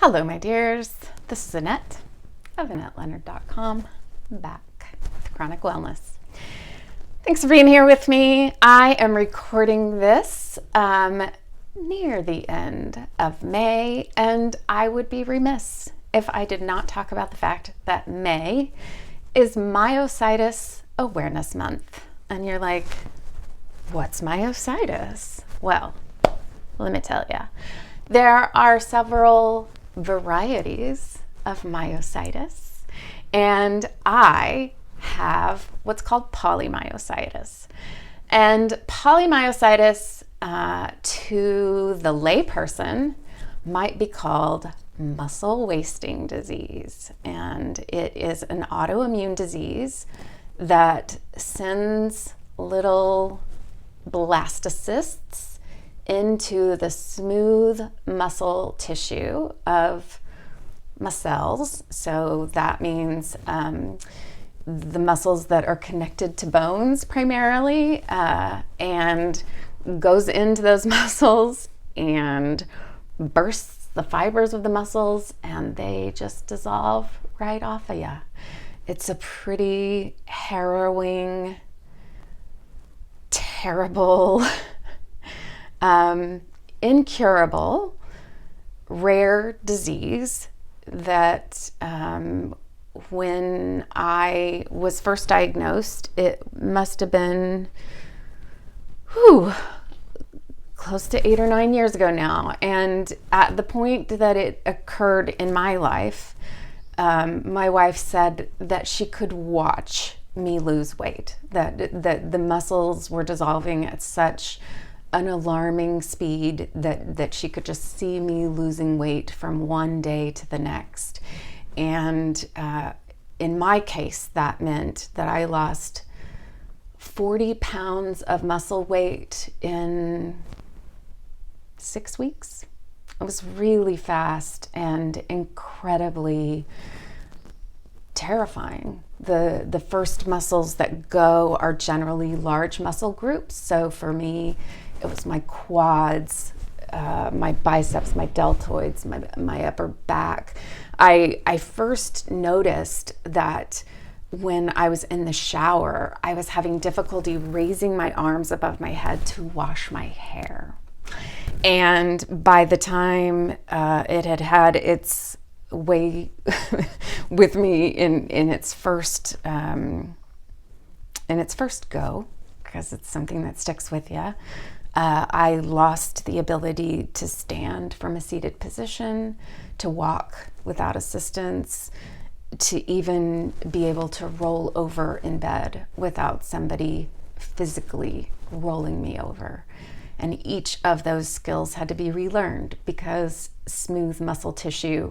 Hello, my dears. This is Annette of AnnetteLeonard.com, back with Chronic Wellness. Thanks for being here with me. I am recording this near the end of May, and I would be remiss if I did not talk about the fact that May is Myositis Awareness Month. And you're like, what's myositis? Well, let me tell you. There are several varieties of myositis, and I have what's called polymyositis. And polymyositis, to the layperson, might be called muscle wasting disease. And it is an autoimmune disease that sends little blastocysts into the smooth muscle tissue of my cells. So that means the muscles that are connected to bones primarily, and goes into those muscles and bursts the fibers of the muscles, and they just dissolve right off of you. It's a pretty harrowing, terrible, incurable, rare disease that when I was first diagnosed, it must have been close to 8 or 9 years ago now. And at the point that it occurred in my life, my wife said that she could watch me lose weight, that the muscles were dissolving at such an alarming speed that she could just see me losing weight from one day to the next. And in my case, that meant that I lost 40 pounds of muscle weight in 6 weeks. It was really fast and incredibly terrifying. The first muscles that go are generally large muscle groups. So for me, it was my quads, my biceps, my deltoids, my upper back. I first noticed that when I was in the shower, I was having difficulty raising my arms above my head to wash my hair. And by the time it had its way with me in its first go, because it's something that sticks with you, I lost the ability to stand from a seated position, to walk without assistance, to even be able to roll over in bed without somebody physically rolling me over. And each of those skills had to be relearned because smooth muscle tissue,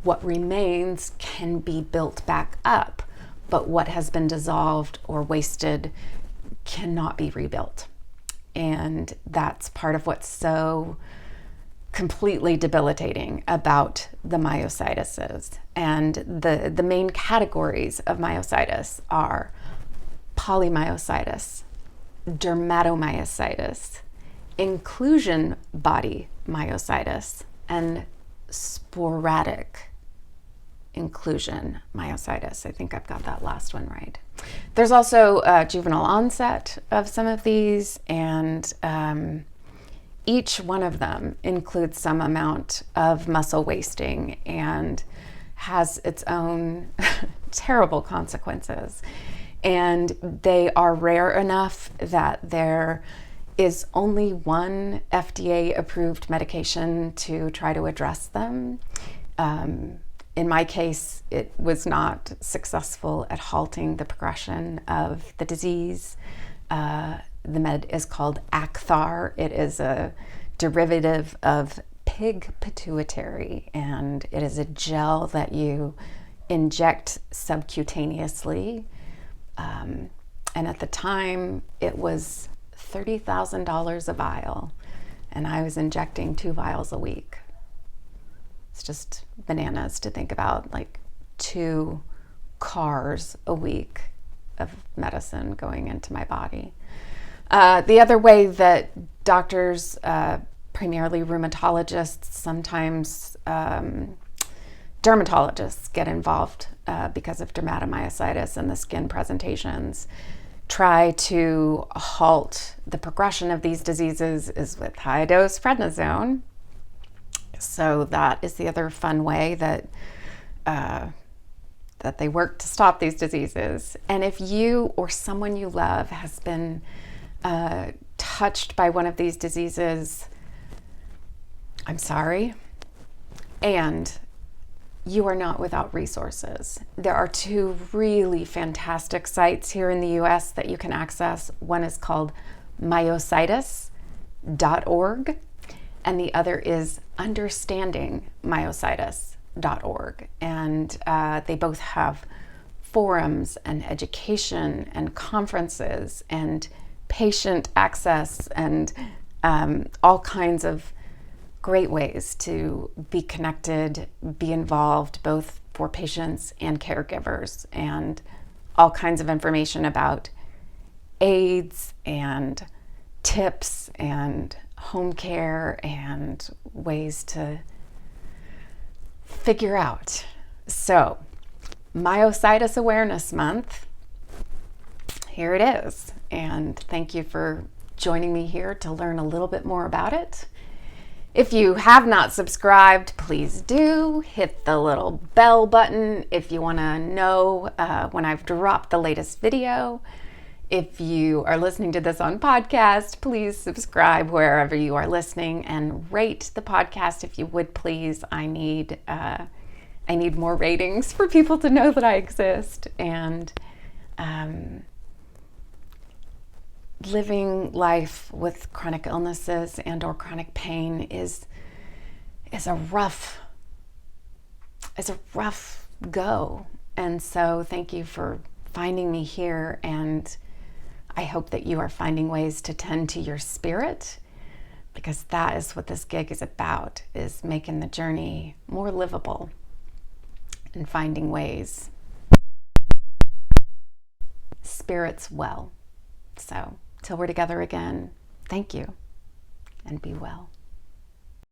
what remains can be built back up, but what has been dissolved or wasted cannot be rebuilt. And that's part of what's so completely debilitating about the myositis. And the main categories of myositis are polymyositis, dermatomyositis, inclusion body myositis, and sporadic inclusion myositis. I think I've got that last one right. There's also juvenile onset of some of these, and each one of them includes some amount of muscle wasting and has its own terrible consequences. And they are rare enough that there is only one FDA-approved medication to try to address them. In my case, it was not successful at halting the progression of the disease. The med is called Acthar. It is a derivative of pig pituitary, and it is a gel that you inject subcutaneously. And at the time, it was $30,000 a vial, and I was injecting 2 vials a week. It's just bananas to think about, like 2 cars a week of medicine going into my body. The other way that doctors primarily rheumatologists, sometimes dermatologists get involved because of dermatomyositis and the skin presentations. Try to halt the progression of these diseases is with high-dose prednisone. So that is the other fun way that they work to stop these diseases. And if you or someone you love has been touched by one of these diseases, I'm sorry. And you are not without resources. There are two really fantastic sites here in the US that you can access. One is called Myositis.org, and the other is understandingmyositis.org. And they both have forums and education and conferences and patient access and all kinds of great ways to be connected, be involved, both for patients and caregivers, and all kinds of information about aids and tips and home care and ways to figure out. So, Myositis Awareness Month, here it is. And thank you for joining me here to learn a little bit more about it. If you have not subscribed, please do. Hit the little bell button if you want to know when I've dropped the latest video. If you are listening to this on podcast, please subscribe wherever you are listening and rate the podcast if you would, please. I need more ratings for people to know that I exist. And living life with chronic illnesses and or chronic pain is a rough go. And so thank you for finding me here, and I hope that you are finding ways to tend to your spirit, because that is what this gig is about, is making the journey more livable and finding ways spirits well. So till we're together again, thank you and be well.